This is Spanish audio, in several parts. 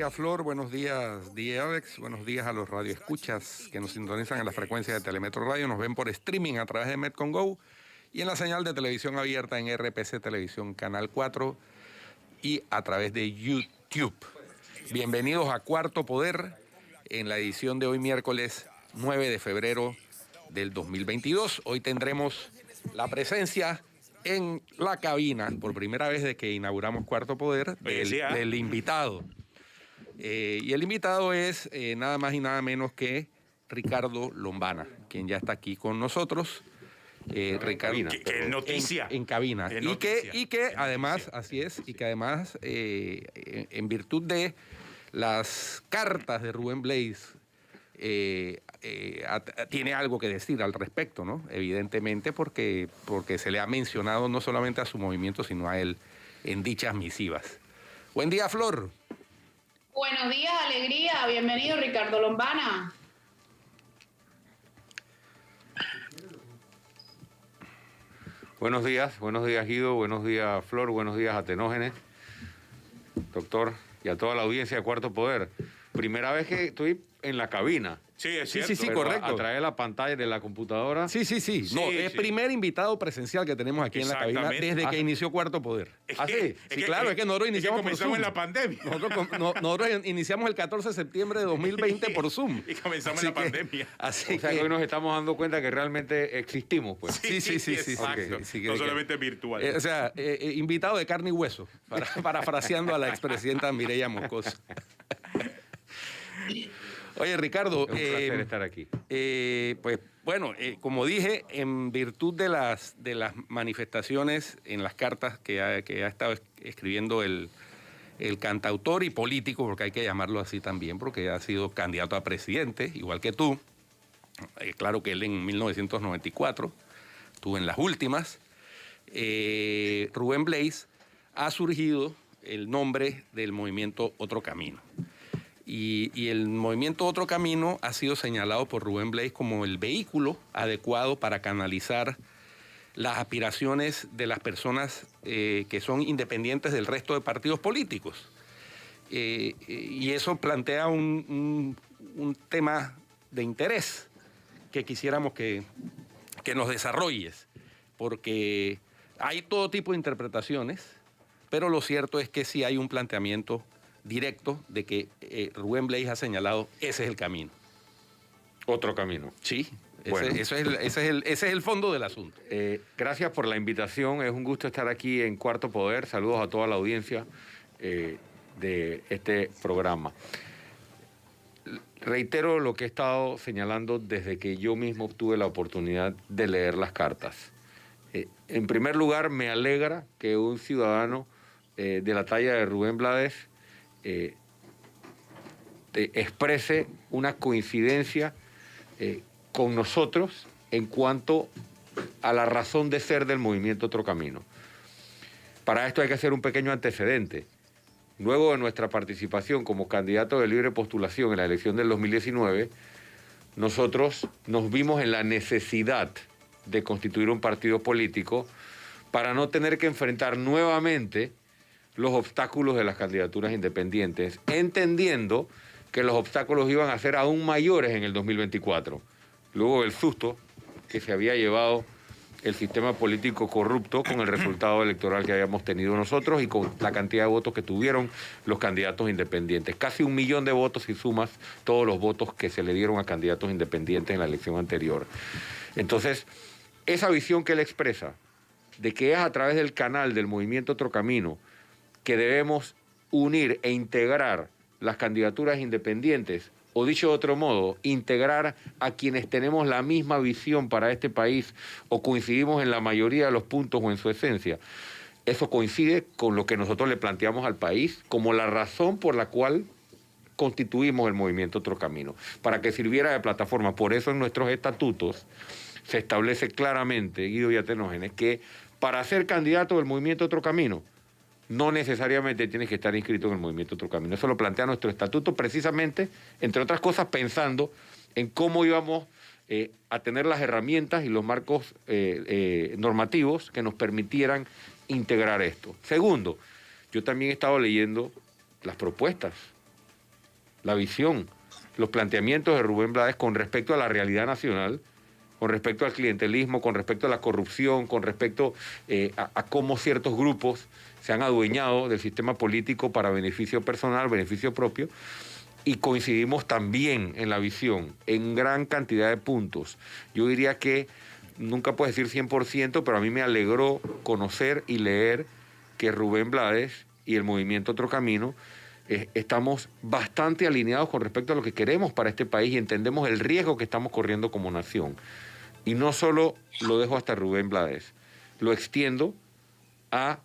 días, Flor. Buenos días, Alex. Buenos días a los radioescuchas que nos sintonizan en la frecuencia de Telemetro Radio. Nos ven por streaming a través de Metcon Go y en la señal de televisión abierta en RPC Televisión Canal 4 y a través de YouTube. Bienvenidos a Cuarto Poder en la edición de hoy, miércoles 9 de febrero del 2022. Hoy tendremos la presencia en la cabina, por primera vez desde que inauguramos Cuarto Poder, del invitado. Y el invitado es nada más y nada menos que Ricardo Lombana, quien ya está aquí con nosotros. Ricardo, ¿Qué noticia? En cabina. Y que además, así es, y que además, en virtud de las cartas de Rubén Blades, tiene algo que decir al respecto, ¿no? Evidentemente porque se le ha mencionado no solamente a su movimiento, sino a él en dichas misivas. Buen día, Flor. Buenos días, alegría. Bienvenido, Ricardo Lombana. Buenos días, Guido, buenos días, Flor, buenos días, Atenógenes, doctor, y a toda la audiencia de Cuarto Poder. Primera vez que estoy en la cabina. Sí, es cierto. Sí, correcto. A través de la pantalla de la computadora. Sí. No, es primer invitado presencial que tenemos aquí en la cabina desde que inició Cuarto Poder. Sí, claro, es que nosotros iniciamos por Zoom. En la pandemia. Nosotros iniciamos el 14 de septiembre de 2020 por Zoom. Y comenzamos en la pandemia. O sea que hoy nos estamos dando cuenta que realmente existimos, pues. Sí. Exacto. No solamente virtual. Invitado de carne y hueso, parafraseando a la expresidenta Mireya Moscoso. Oye, Ricardo, es un placer estar aquí. Pues bueno, como dije, en virtud de las manifestaciones en las cartas que ha estado escribiendo el cantautor y político, porque hay que llamarlo así también, porque ha sido candidato a presidente, igual que tú. Claro que él en 1994 estuvo en las últimas. Rubén Blades, ha surgido el nombre del movimiento Otro Camino. Y el movimiento Otro Camino ha sido señalado por Rubén Blades como el vehículo adecuado para canalizar las aspiraciones de las personas que son independientes del resto de partidos políticos. Y eso plantea un tema de interés que quisiéramos que nos desarrolles, porque hay todo tipo de interpretaciones, pero lo cierto es que sí hay un planteamiento directo de que Rubén Blades ha señalado, ese es el camino. Otro camino. Sí, bueno. ese es el fondo del asunto. Gracias por la invitación, es un gusto estar aquí en Cuarto Poder. Saludos a toda la audiencia de este programa. Reitero lo que he estado señalando desde que yo mismo tuve la oportunidad de leer las cartas. En primer lugar, me alegra que un ciudadano de la talla de Rubén Blades exprese una coincidencia con nosotros en cuanto a la razón de ser del movimiento Otro Camino. Para esto hay que hacer un pequeño antecedente. Luego de nuestra participación como candidato de libre postulación en la elección del 2019, nosotros nos vimos en la necesidad de constituir un partido político para no tener que enfrentar nuevamente los obstáculos de las candidaturas independientes, entendiendo que los obstáculos iban a ser aún mayores en el 2024, luego del susto que se había llevado el sistema político corrupto con el resultado electoral que habíamos tenido nosotros y con la cantidad de votos que tuvieron los candidatos independientes. Casi 1 millón de votos si sumas todos los votos que se le dieron a candidatos independientes en la elección anterior. Entonces, esa visión que él expresa, de que es a través del canal del movimiento Otro Camino que debemos unir e integrar las candidaturas independientes, o dicho de otro modo, integrar a quienes tenemos la misma visión para este país o coincidimos en la mayoría de los puntos o en su esencia. Eso coincide con lo que nosotros le planteamos al país como la razón por la cual constituimos el movimiento Otro Camino, para que sirviera de plataforma. Por eso en nuestros estatutos se establece claramente, Guido y Atenógenes, que para ser candidato del movimiento Otro Camino, no necesariamente tienes que estar inscrito en el movimiento Otro Camino. Eso lo plantea nuestro estatuto precisamente, entre otras cosas, pensando en cómo íbamos a tener las herramientas y los marcos normativos que nos permitieran integrar esto. Segundo, yo también he estado leyendo las propuestas la visión, los planteamientos de Rubén Blades con respecto a la realidad nacional, con respecto al clientelismo, con respecto a la corrupción, con respecto a cómo ciertos grupos se han adueñado del sistema político para beneficio personal, beneficio propio, y coincidimos también en la visión, en gran cantidad de puntos. Yo diría que nunca puedo decir 100%, pero a mí me alegró conocer y leer que Rubén Blades y el movimiento Otro Camino estamos bastante alineados con respecto a lo que queremos para este país y entendemos el riesgo que estamos corriendo como nación. Y no solo lo dejo hasta Rubén Blades, lo extiendo a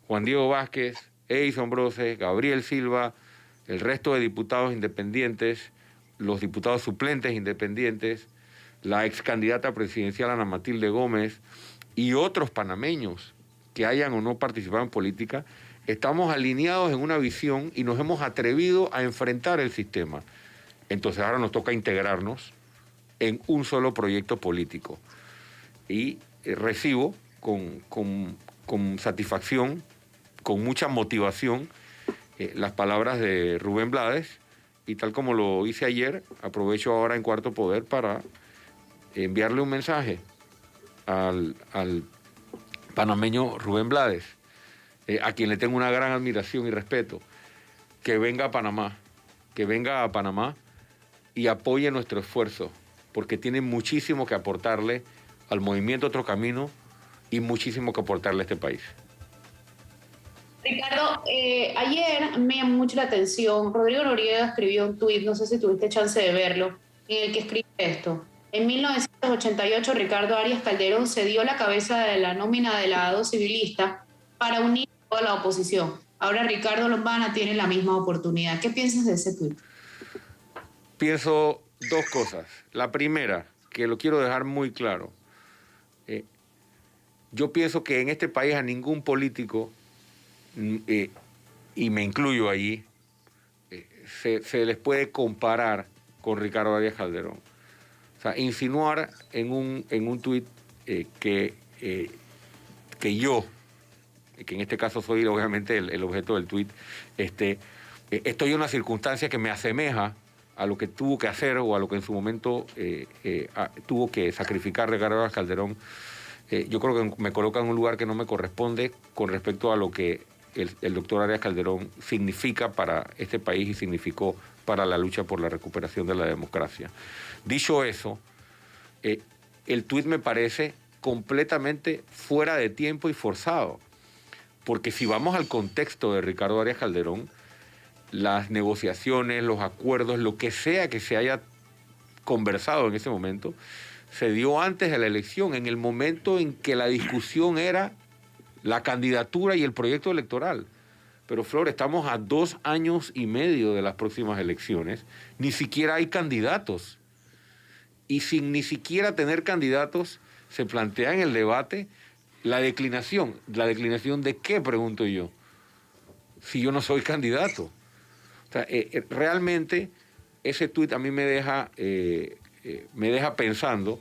Juan Diego Vázquez, Edison Broses, Gabriel Silva, el resto de diputados independientes, los diputados suplentes independientes, la ex candidata presidencial Ana Matilde Gómez y otros panameños que hayan o no participado en política. Estamos alineados en una visión y nos hemos atrevido a enfrentar el sistema. Entonces ahora nos toca integrarnos en un solo proyecto político. Y recibo con satisfacción, con mucha motivación, las palabras de Rubén Blades, y tal como lo hice ayer, aprovecho ahora en Cuarto Poder para enviarle un mensaje al panameño Rubén Blades, a quien le tengo una gran admiración y respeto, que venga a Panamá y apoye nuestro esfuerzo, porque tiene muchísimo que aportarle al movimiento Otro Camino y muchísimo que aportarle a este país. Ricardo, ayer me llamó mucho la atención, Rodrigo Noriega escribió un tuit, no sé si tuviste chance de verlo, en el que escribe esto. En 1988, Ricardo Arias Calderón cedió la cabeza de la nómina de la civilista para unir a toda la oposición. Ahora Ricardo Lombana tiene la misma oportunidad. ¿Qué piensas de ese tuit? Pienso dos cosas. La primera, que lo quiero dejar muy claro. Yo pienso que en este país a ningún político, y me incluyo allí, se les puede comparar con Ricardo Arias Calderón. O sea, insinuar en un tuit que yo, que en este caso soy obviamente el objeto del tuit, estoy en una circunstancia que me asemeja a lo que tuvo que hacer o a lo que en su momento tuvo que sacrificar Ricardo Arias Calderón. Yo creo que me coloca en un lugar que no me corresponde con respecto a lo que el doctor Arias Calderón significa para este país y significó para la lucha por la recuperación de la democracia. Dicho eso, el tuit me parece completamente fuera de tiempo y forzado, porque si vamos al contexto de Ricardo Arias Calderón, las negociaciones, los acuerdos, lo que sea que se haya conversado en ese momento, se dio antes de la elección, en el momento en que la discusión era la candidatura y el proyecto electoral. Pero, Flor, estamos a 2 años y medio de las próximas elecciones, ni siquiera hay candidatos. Y sin ni siquiera tener candidatos, se plantea en el debate la declinación. ¿La declinación de qué, pregunto yo? Si yo no soy candidato. O sea, realmente ese tuit a mí me deja pensando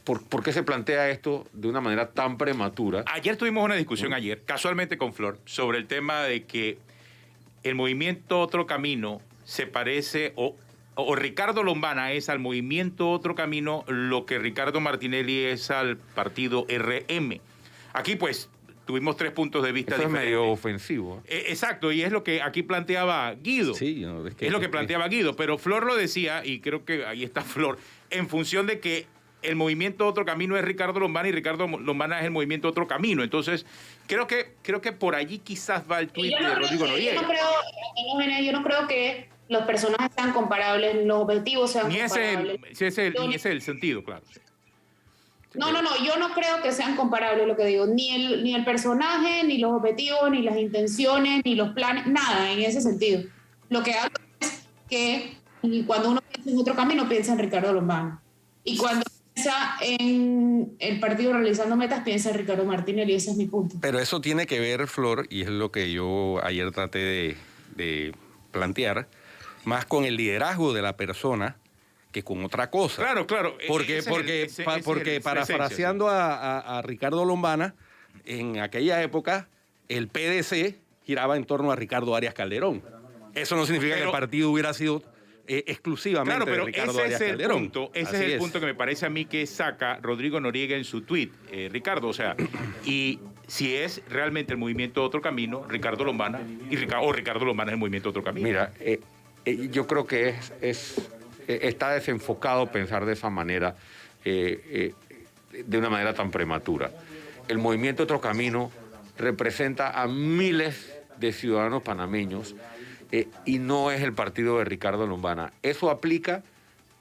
¿por qué se plantea esto de una manera tan prematura? Ayer tuvimos una discusión, casualmente con Flor, sobre el tema de que el movimiento Otro Camino se parece, o Ricardo Lombana es al movimiento Otro Camino lo que Ricardo Martinelli es al partido RM. Aquí, pues, tuvimos 3 puntos de vista Eso diferentes. Es medio ofensivo. Exacto, y es lo que aquí planteaba Guido. Sí, no, es lo que planteaba Guido, pero Flor lo decía, y creo que ahí está Flor, en función de que el movimiento Otro Camino es Ricardo Lombana y Ricardo Lombana es el movimiento Otro Camino. Entonces, creo que por allí quizás va el tuit de Rodrigo Noriega. Yo no creo que los personajes sean comparables, los objetivos sean comparables. Ese es el sentido, claro. No, yo no creo que sean comparables, lo que digo. Ni el personaje, ni los objetivos, ni las intenciones, ni los planes, nada en ese sentido. Lo que hablo es que cuando uno piensa en Otro Camino, piensa en Ricardo Lombana. Y cuando piensa en el partido realizando metas, piensa en Ricardo Martinelli, ese es mi punto. Pero eso tiene que ver, Flor, y es lo que yo ayer traté de plantear, más con el liderazgo de la persona que con otra cosa. Claro. Porque parafraseando a Ricardo Lombana, en aquella época el PDC giraba en torno a Ricardo Arias Calderón. Eso no significa que el partido hubiera sido exclusivamente Claro, pero de Ricardo ese Arias es el Calderón. punto, ese Así es el punto que me parece a mí que saca Rodrigo Noriega en su tweet, Ricardo, o sea, y si es realmente el movimiento Otro Camino, Ricardo Lombana, o Ricardo Lombana es el movimiento Otro Camino. Mira, yo creo que está desenfocado pensar de esa manera, de una manera tan prematura. El movimiento Otro Camino representa a miles de ciudadanos panameños y no es el partido de Ricardo Lombana. Eso aplica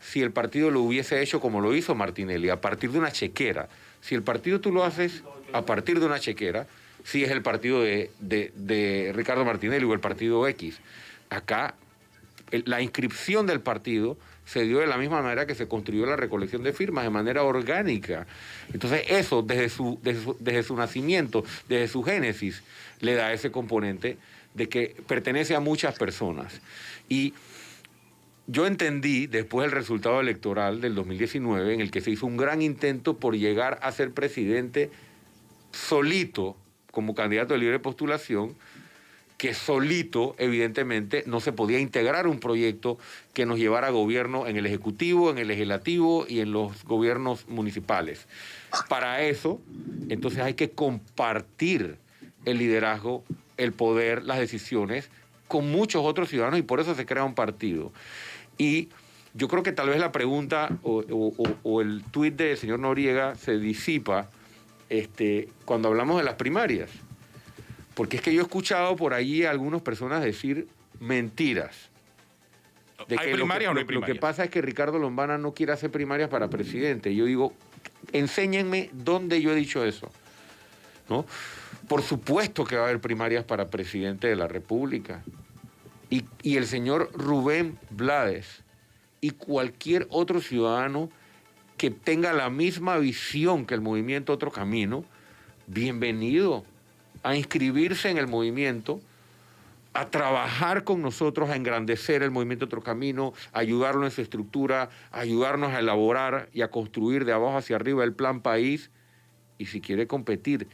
si el partido lo hubiese hecho como lo hizo Martinelli, a partir de una chequera. Si el partido tú lo haces a partir de una chequera, sí es el partido de Ricardo Martinelli o el partido X. Acá la inscripción del partido se dio de la misma manera que se construyó la recolección de firmas, de manera orgánica. Entonces eso, desde su nacimiento, desde su génesis, le da ese componente de que pertenece a muchas personas. Y yo entendí, después del resultado electoral del 2019, en el que se hizo un gran intento por llegar a ser presidente solito, como candidato de libre postulación, que solito, evidentemente, no se podía integrar un proyecto que nos llevara a gobierno en el Ejecutivo, en el Legislativo y en los gobiernos municipales. Para eso, entonces hay que compartir el liderazgo, el poder, las decisiones con muchos otros ciudadanos y por eso se crea un partido. Y yo creo que tal vez la pregunta o el tuit del señor Noriega se disipa cuando hablamos de las primarias. Porque es que yo he escuchado por allí a algunas personas decir mentiras. ¿Hay primarias o no hay Lo primarias? que pasa es que Ricardo Lombana no quiere hacer primarias para presidente. Yo digo, enséñenme dónde yo he dicho eso, ¿no? Por supuesto que va a haber primarias para presidente de la República. Y el señor Rubén Blades y cualquier otro ciudadano que tenga la misma visión que el movimiento Otro Camino, bienvenido a inscribirse en el movimiento, a trabajar con nosotros, a engrandecer el movimiento Otro Camino, a ayudarlo en su estructura, a ayudarnos a elaborar y a construir de abajo hacia arriba el plan país. Y si quiere competir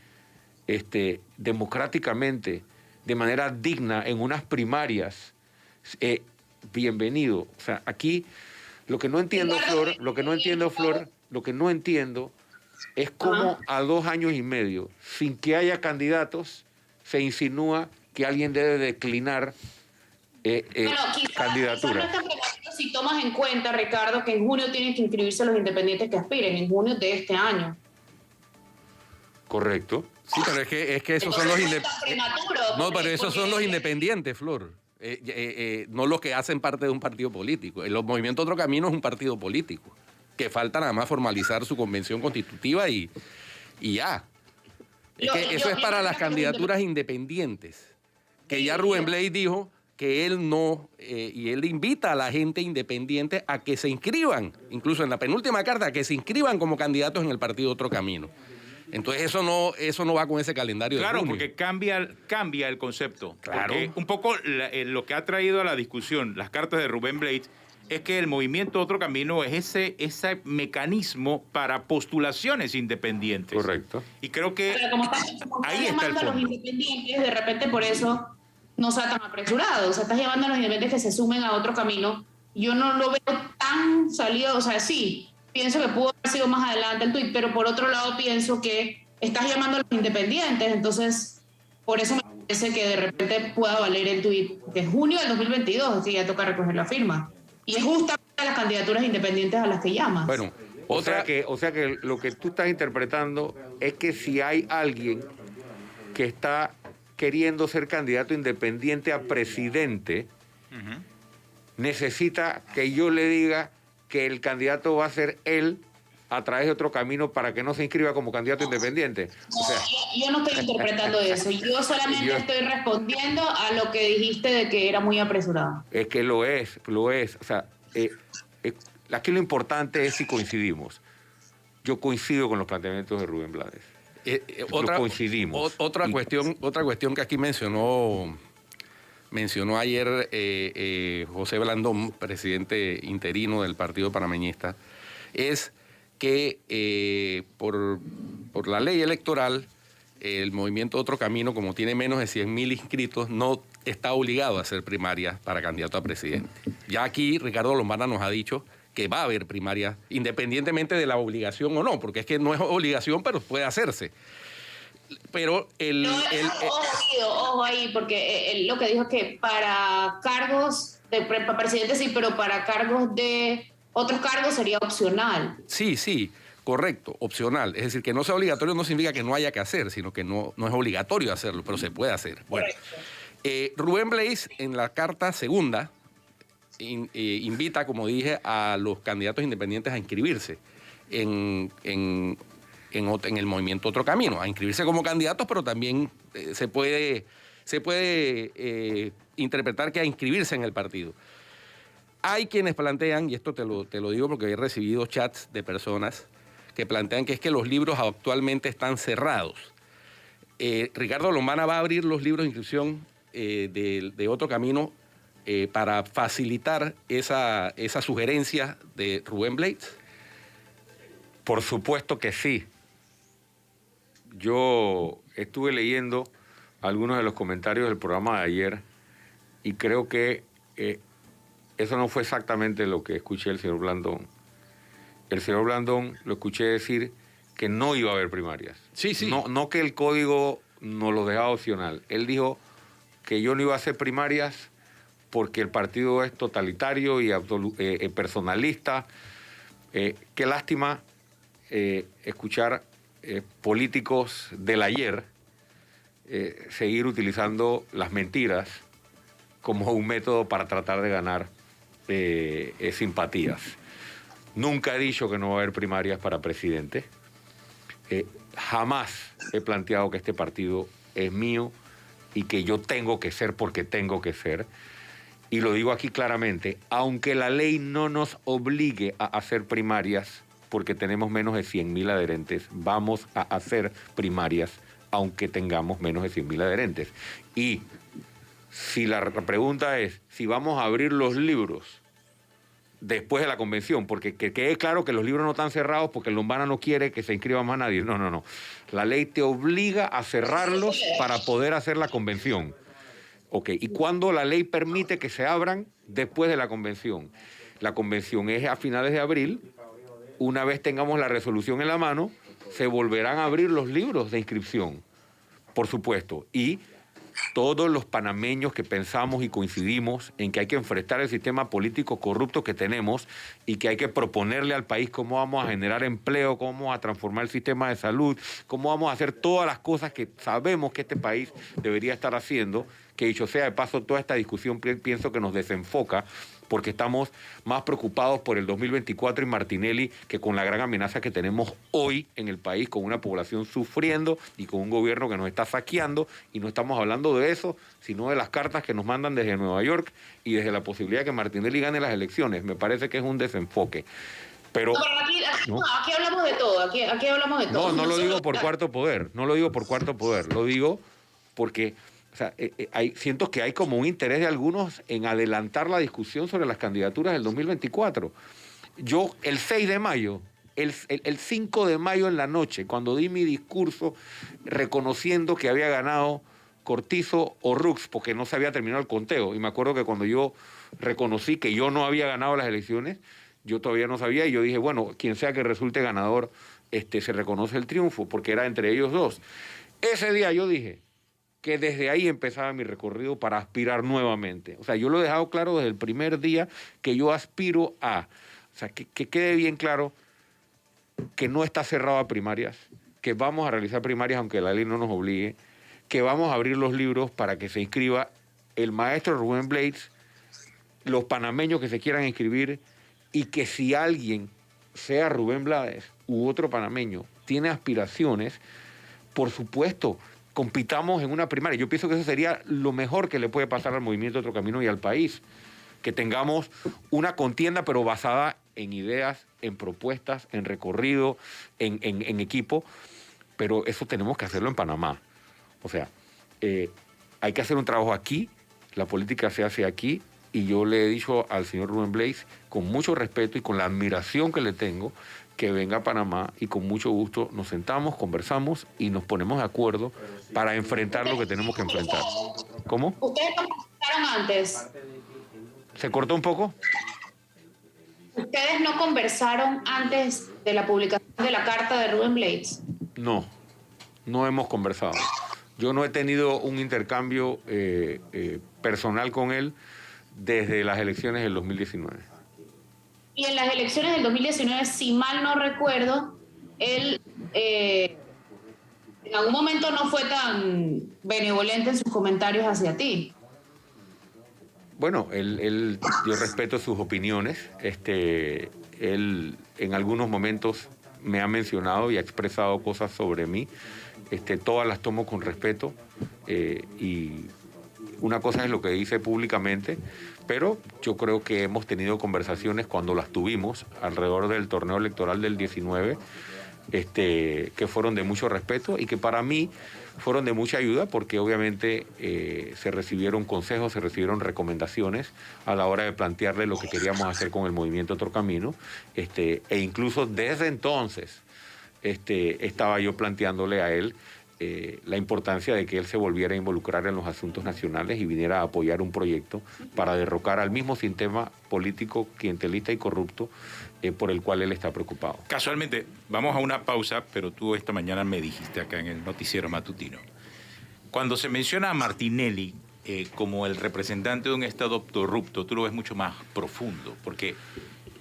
democráticamente, de manera digna, en unas primarias, bienvenido. O sea, aquí lo que no entiendo, Flor, lo que no entiendo es cómo a 2 años y medio, sin que haya candidatos, se insinúa que alguien debe declinar candidatura. No es tan prematuro si tomas en cuenta, Ricardo, que en junio tienen que inscribirse los independientes que aspiren, en junio de este año. Correcto. Sí, pero es que esos son los independientes. No, pero esos son los independientes, Flor. No los que hacen parte de un partido político. El movimiento Otro Camino es un partido político, que falta nada más formalizar su convención constitutiva y ya. Eso es para las candidaturas independientes. Que ya Rubén Blades dijo que él no, y él invita a la gente independiente a que se inscriban, incluso en la penúltima carta, que se inscriban como candidatos en el partido Otro Camino. Entonces eso no va con ese calendario. Claro, de junio. porque cambia el concepto. Claro. Porque un poco lo que ha traído a la discusión las cartas de Rubén Blades es que el movimiento Otro Camino es ese mecanismo para postulaciones independientes. Correcto. Y creo que Pero como ahí estás está el llamando a los fondo. independientes, de repente por eso no sea tan apresurado. O sea, estás llevando a los independientes que se sumen a Otro Camino. Yo no lo veo tan salido, o sea, sí, pienso que pudo haber sido más adelante el tuit, pero por otro lado pienso que estás llamando a los independientes, entonces por eso me parece que de repente pueda valer el tuit, que es junio del 2022, así ya toca recoger la firma. Y es justamente las candidaturas independientes a las que llamas. Bueno, O sea que lo que tú estás interpretando es que si hay alguien que está queriendo ser candidato independiente a presidente, necesita que yo le diga que el candidato va a ser él a través de Otro Camino para que no se inscriba como candidato independiente. O sea, yo no estoy interpretando eso. Yo solamente estoy respondiendo a lo que dijiste de que era muy apresurado. es que lo es. O sea, aquí lo importante es si coincidimos. Yo coincido con los planteamientos de Rubén Blades. Coincidimos. Otra cuestión que aquí mencionó ayer José Blandón, presidente interino del Partido Panameñista, es que por la ley electoral el movimiento Otro Camino, como tiene menos de 100.000 inscritos, no está obligado a hacer primarias para candidato a presidente. Ya aquí Ricardo Lombana nos ha dicho que va a haber primarias, independientemente de la obligación o no, porque es que no es obligación, pero puede hacerse. Pero ojo ahí, porque él lo que dijo es que para cargos para presidente sí, pero para cargos de otros cargos sería opcional. Sí, correcto, opcional. Es decir, que no sea obligatorio no significa que no haya que hacer, sino que no es obligatorio hacerlo, pero se puede hacer. Bueno, Rubén Blades, en la carta segunda, invita, como dije, a los candidatos independientes a inscribirse en el movimiento Otro Camino, a inscribirse como candidatos, pero también se puede interpretar que a inscribirse en el partido. Hay quienes plantean, y esto te lo digo porque he recibido chats de personas que plantean que es que los libros actualmente están cerrados. Ricardo Lombana va a abrir los libros de inscripción de Otro Camino para facilitar esa sugerencia de Rubén Blades. Por supuesto que sí. Yo estuve leyendo algunos de los comentarios del programa de ayer y creo que eso no fue exactamente lo que escuché del señor Blandón. El señor Blandón lo escuché decir que no iba a haber primarias. Sí. No que el código nos lo dejaba opcional. Él dijo que yo no iba a hacer primarias porque el partido es totalitario y personalista. Qué lástima escuchar políticos del ayer seguir utilizando las mentiras como un método para tratar de ganar simpatías. Nunca he dicho que no va a haber primarias para presidente. Jamás he planteado que este partido es mío y que yo tengo que ser porque tengo que ser. Y lo digo aquí claramente, aunque la ley no nos obligue a hacer primarias, porque tenemos menos de 100.000 adherentes, vamos a hacer primarias aunque tengamos menos de 100.000 adherentes. Y si la pregunta es si vamos a abrir los libros después de la convención, porque que quede claro que los libros no están cerrados porque el Lombana no quiere que se inscriba más nadie. No. La ley te obliga a cerrarlos para poder hacer la convención. Ok, ¿y cuándo la ley permite que se abran? Después de la convención. La convención es a finales de abril. Una vez tengamos la resolución en la mano, se volverán a abrir los libros de inscripción, por supuesto. Y todos los panameños que pensamos y coincidimos en que hay que enfrentar el sistema político corrupto que tenemos y que hay que proponerle al país cómo vamos a generar empleo, cómo vamos a transformar el sistema de salud, cómo vamos a hacer todas las cosas que sabemos que este país debería estar haciendo, que dicho sea de paso, toda esta discusión pienso que nos desenfoca porque estamos más preocupados por el 2024 y Martinelli que con la gran amenaza que tenemos hoy en el país, con una población sufriendo y con un gobierno que nos está saqueando, y no estamos hablando de eso, sino de las cartas que nos mandan desde Nueva York y desde la posibilidad de que Martinelli gane las elecciones. Me parece que es un desenfoque. Pero aquí hablamos de todo, aquí hablamos de todo. No lo digo por cuarto poder, lo digo porque... O sea, siento que hay como un interés de algunos en adelantar la discusión sobre las candidaturas del 2024. Yo, el 6 de mayo, el 5 de mayo en la noche, cuando di mi discurso reconociendo que había ganado Cortizo o Rux, porque no se había terminado el conteo, y me acuerdo que cuando yo reconocí que yo no había ganado las elecciones, yo todavía no sabía, y yo dije, bueno, quien sea que resulte ganador, se reconoce el triunfo, porque era entre ellos dos. Ese día yo dije que desde ahí empezaba mi recorrido para aspirar nuevamente. O sea, yo lo he dejado claro desde el primer día que yo aspiro a... O sea, que quede bien claro que no está cerrado a primarias, que vamos a realizar primarias aunque la ley no nos obligue, que vamos a abrir los libros para que se inscriba el maestro Rubén Blades, los panameños que se quieran inscribir, y que si alguien, sea Rubén Blades u otro panameño, tiene aspiraciones, por supuesto, compitamos en una primaria. Yo pienso que eso sería lo mejor que le puede pasar al movimiento Otro Camino y al país, que tengamos una contienda pero basada en ideas, en propuestas, en recorrido, en equipo, pero eso tenemos que hacerlo en Panamá. O sea, hay que hacer un trabajo aquí, la política se hace aquí, y yo le he dicho al señor Rubén Blades, con mucho respeto y con la admiración que le tengo, que venga a Panamá y con mucho gusto nos sentamos, conversamos y nos ponemos de acuerdo para enfrentar lo que tenemos que enfrentar. ¿Cómo? ¿Ustedes no conversaron antes? ¿Se cortó un poco? ¿Ustedes no conversaron antes de la publicación de la carta de Rubén Blades? No, no hemos conversado. Yo no he tenido un intercambio personal con él desde las elecciones del 2019. Y en las elecciones del 2019, si mal no recuerdo, él en algún momento no fue tan benevolente en sus comentarios hacia ti. Bueno, yo respeto sus opiniones. Él en algunos momentos me ha mencionado y ha expresado cosas sobre mí. Todas las tomo con respeto. Y una cosa es lo que dice públicamente, pero yo creo que hemos tenido conversaciones cuando las tuvimos alrededor del torneo electoral del 19, que fueron de mucho respeto y que para mí fueron de mucha ayuda porque obviamente se recibieron consejos, se recibieron recomendaciones a la hora de plantearle lo que queríamos hacer con el movimiento Otro Camino, e incluso desde entonces estaba yo planteándole a él la importancia de que él se volviera a involucrar en los asuntos nacionales y viniera a apoyar un proyecto para derrocar al mismo sistema político, clientelista y corrupto por el cual él está preocupado. Casualmente, vamos a una pausa, pero tú esta mañana me dijiste acá en el noticiero matutino, cuando se menciona a Martinelli como el representante de un Estado corrupto, tú lo ves mucho más profundo, porque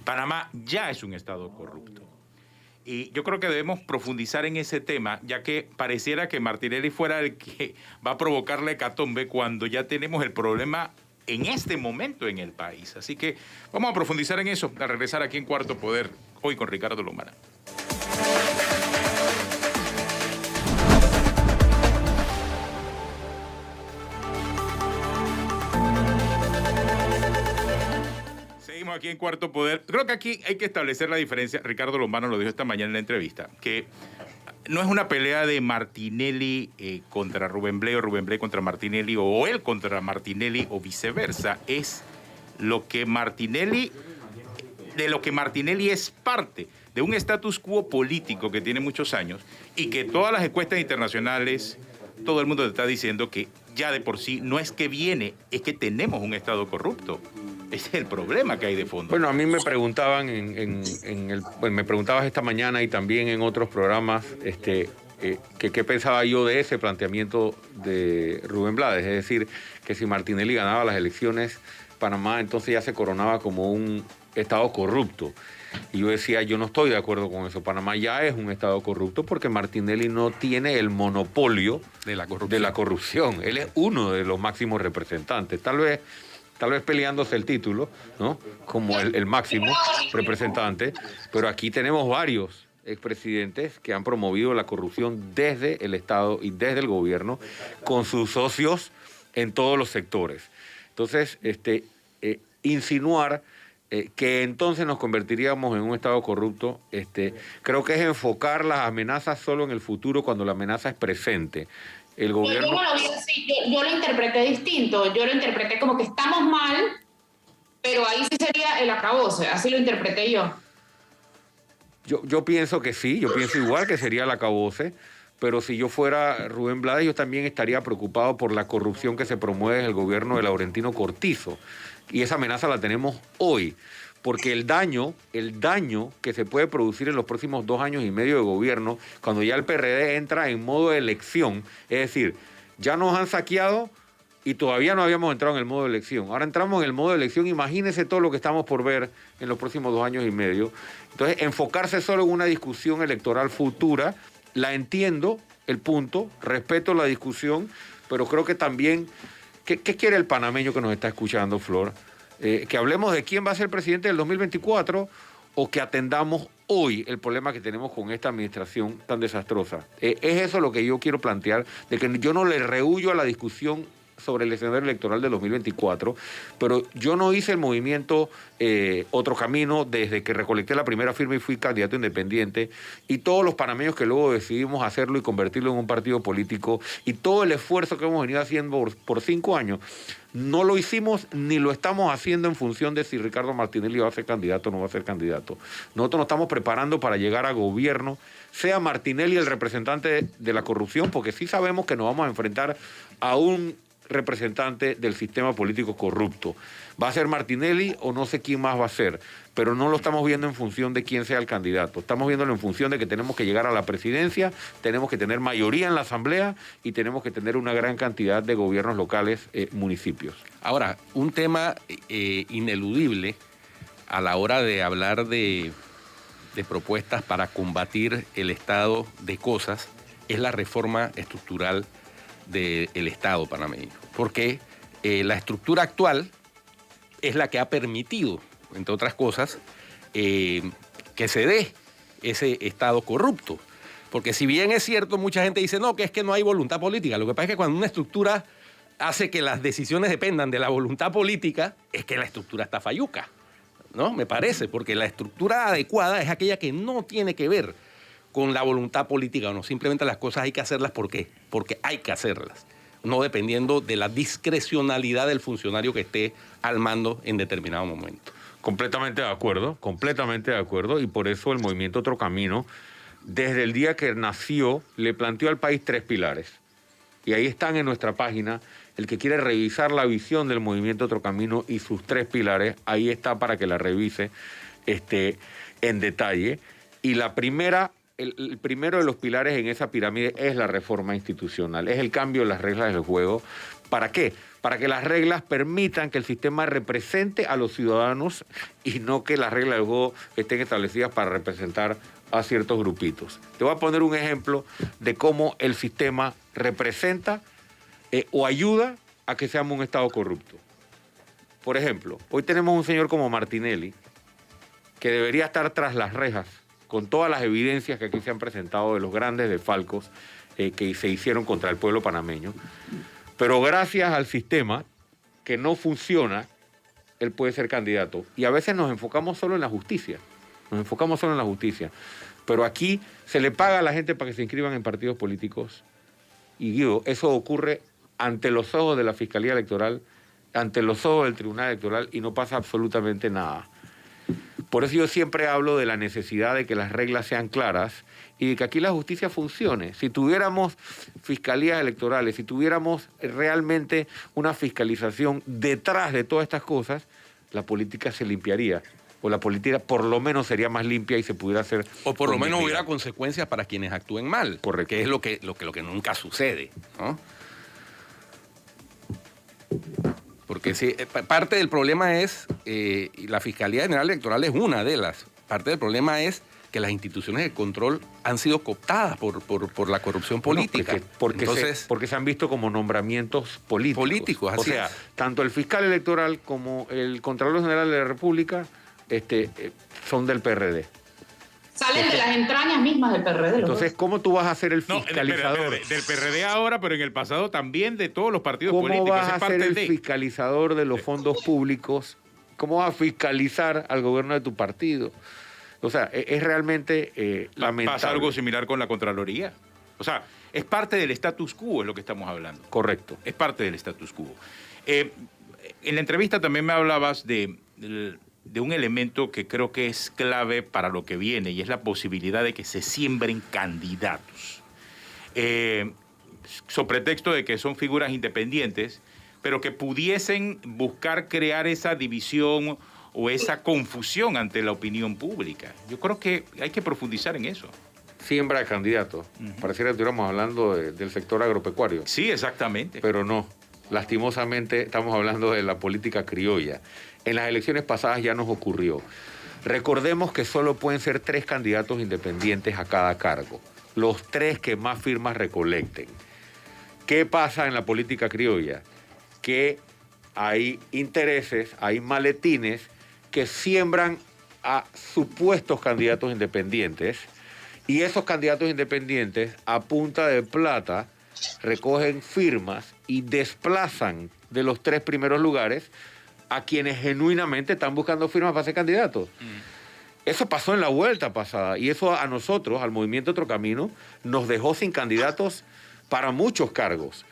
Panamá ya es un Estado corrupto. Y yo creo que debemos profundizar en ese tema, ya que pareciera que Martinelli fuera el que va a provocar la hecatombe cuando ya tenemos el problema en este momento en el país. Así que vamos a profundizar en eso, a regresar aquí en Cuarto Poder, hoy con Ricardo Lombana. Seguimos aquí en Cuarto Poder. Creo que aquí hay que establecer la diferencia. Ricardo Lombana lo dijo esta mañana en la entrevista, que no es una pelea de Martinelli contra Rubén Blades o Rubén Blades contra Martinelli o él contra Martinelli o viceversa. Es lo que Martinelli, de lo que Martinelli es parte de un status quo político que tiene muchos años y que todas las encuestas internacionales, todo el mundo te está diciendo que ya de por sí no es que viene, es que tenemos un Estado corrupto. Ese es el problema que hay de fondo. Bueno, a mí me preguntaban me preguntabas esta mañana y también en otros programas que qué pensaba yo de ese planteamiento de Rubén Blades, es decir, que si Martinelli ganaba las elecciones, Panamá entonces ya se coronaba como un Estado corrupto. Y yo decía, yo no estoy de acuerdo con eso. Panamá ya es un Estado corrupto porque Martinelli no tiene el monopolio de la corrupción. Él es uno de los máximos representantes. Tal vez peleándose el título, ¿no? Como el máximo representante, pero aquí tenemos varios expresidentes que han promovido la corrupción desde el Estado y desde el gobierno con sus socios en todos los sectores. Entonces, insinuar que entonces nos convertiríamos en un Estado corrupto, creo que es enfocar las amenazas solo en el futuro cuando la amenaza es presente. El gobierno... Yo no lo vi así, yo lo interpreté distinto, yo lo interpreté como que estamos mal, pero ahí sí sería el acabose, así lo interpreté yo. Yo pienso que sí, yo pienso igual que sería el acabose, pero si yo fuera Rubén Blades, yo también estaría preocupado por la corrupción que se promueve en el gobierno de Laurentino Cortizo, y esa amenaza la tenemos hoy. Porque el daño que se puede producir en los próximos 2 años y medio de gobierno, cuando ya el PRD entra en modo de elección, es decir, ya nos han saqueado y todavía no habíamos entrado en el modo de elección. Ahora entramos en el modo de elección, imagínense todo lo que estamos por ver en los próximos 2 años y medio. Entonces, enfocarse solo en una discusión electoral futura, la entiendo, el punto, respeto la discusión, pero creo que también, ¿qué quiere el panameño que nos está escuchando, Flor? Que hablemos de quién va a ser presidente del 2024 o que atendamos hoy el problema que tenemos con esta administración tan desastrosa. Es eso lo que yo quiero plantear, de que yo no le rehuyo a la discusión sobre el escenario electoral del 2024, pero yo no hice el movimiento Otro Camino desde que recolecté la primera firma y fui candidato independiente, y todos los panameños que luego decidimos hacerlo y convertirlo en un partido político, y todo el esfuerzo que hemos venido haciendo por 5 años, no lo hicimos ni lo estamos haciendo en función de si Ricardo Martinelli va a ser candidato o no va a ser candidato. Nosotros nos estamos preparando para llegar a gobierno, sea Martinelli el representante de la corrupción, porque sí sabemos que nos vamos a enfrentar a un representante del sistema político corrupto. ¿Va a ser Martinelli o no sé quién más va a ser? Pero no lo estamos viendo en función de quién sea el candidato. Estamos viéndolo en función de que tenemos que llegar a la presidencia, tenemos que tener mayoría en la asamblea y tenemos que tener una gran cantidad de gobiernos locales, municipios. Ahora, un tema ineludible a la hora de hablar de propuestas para combatir el estado de cosas es la reforma estructural del Estado panameño. Porque la estructura actual es la que ha permitido, entre otras cosas, que se dé ese Estado corrupto. Porque si bien es cierto, mucha gente dice, no, que es que no hay voluntad política. Lo que pasa es que cuando una estructura hace que las decisiones dependan de la voluntad política, es que la estructura está falluca, ¿no? Me parece, porque la estructura adecuada es aquella que no tiene que ver con la voluntad política o no. Simplemente las cosas hay que hacerlas porque hay que hacerlas, no dependiendo de la discrecionalidad del funcionario que esté al mando en determinado momento. Completamente de acuerdo, y por eso el movimiento Otro Camino, desde el día que nació, le planteó al país 3 pilares. Y ahí están en nuestra página. El que quiere revisar la visión del movimiento Otro Camino y sus 3 pilares, ahí está para que la revise en detalle. Y la primera, el primero de los pilares en esa pirámide es la reforma institucional, es el cambio de las reglas del juego. ¿Para qué? Para que las reglas permitan que el sistema represente a los ciudadanos y no que las reglas del juego estén establecidas para representar a ciertos grupitos. Te voy a poner un ejemplo de cómo el sistema representa o ayuda a que seamos un Estado corrupto. Por ejemplo, hoy tenemos un señor como Martinelli que debería estar tras las rejas con todas las evidencias que aquí se han presentado de los grandes desfalcos que se hicieron contra el pueblo panameño. Pero gracias al sistema que no funciona, él puede ser candidato. Y a veces nos enfocamos solo en la justicia. Pero aquí se le paga a la gente para que se inscriban en partidos políticos. Y Guido, eso ocurre ante los ojos de la Fiscalía Electoral, ante los ojos del Tribunal Electoral, y no pasa absolutamente nada. Por eso yo siempre hablo de la necesidad de que las reglas sean claras y de que aquí la justicia funcione. Si tuviéramos fiscalías electorales, si tuviéramos realmente una fiscalización detrás de todas estas cosas, la política se limpiaría. O la política por lo menos sería más limpia y se pudiera hacer... O por lo menos hubiera consecuencias para quienes actúen mal. Correcto. Que es lo que nunca sucede, ¿no? Porque sí, parte del problema es, y la Fiscalía General Electoral es una de las, parte del problema es que las instituciones de control han sido cooptadas por la corrupción política. Bueno, porque se han visto como nombramientos políticos. Así o sea, es. Tanto el fiscal electoral como el Contralor General de la República son del PRD. Salen de las entrañas mismas del PRD. Entonces, ¿cómo tú vas a ser el fiscalizador? Del PRD ahora, pero en el pasado también de todos los partidos políticos. ¿Cómo vas a ser el fiscalizador de los fondos públicos? ¿Cómo vas a fiscalizar al gobierno de tu partido? O sea, es realmente lamentable. Pasa algo similar con la Contraloría. O sea, es parte del status quo, es lo que estamos hablando. Correcto. Es parte del status quo. En la entrevista también me hablabas de un elemento que creo que es clave para lo que viene, y es la posibilidad de que se siembren candidatos. Sobre pretexto de que son figuras independientes, pero que pudiesen buscar crear esa división o esa confusión ante la opinión pública. Yo creo que hay que profundizar en eso. Siembra de candidatos. Pareciera que estuviéramos hablando del sector agropecuario. Sí, exactamente. Pero no. Lastimosamente estamos hablando de la política criolla. En las elecciones pasadas ya nos ocurrió. Recordemos que solo pueden ser 3 candidatos independientes a cada cargo. Los 3 que más firmas recolecten. ¿Qué pasa en la política criolla? Que hay intereses, hay maletines que siembran a supuestos candidatos independientes, y esos candidatos independientes a punta de plata recogen firmas y desplazan de los 3 primeros lugares a quienes genuinamente están buscando firmas para ser candidatos. Eso pasó en la vuelta pasada, y eso a nosotros, al Movimiento Otro Camino, nos dejó sin candidatos para muchos cargos.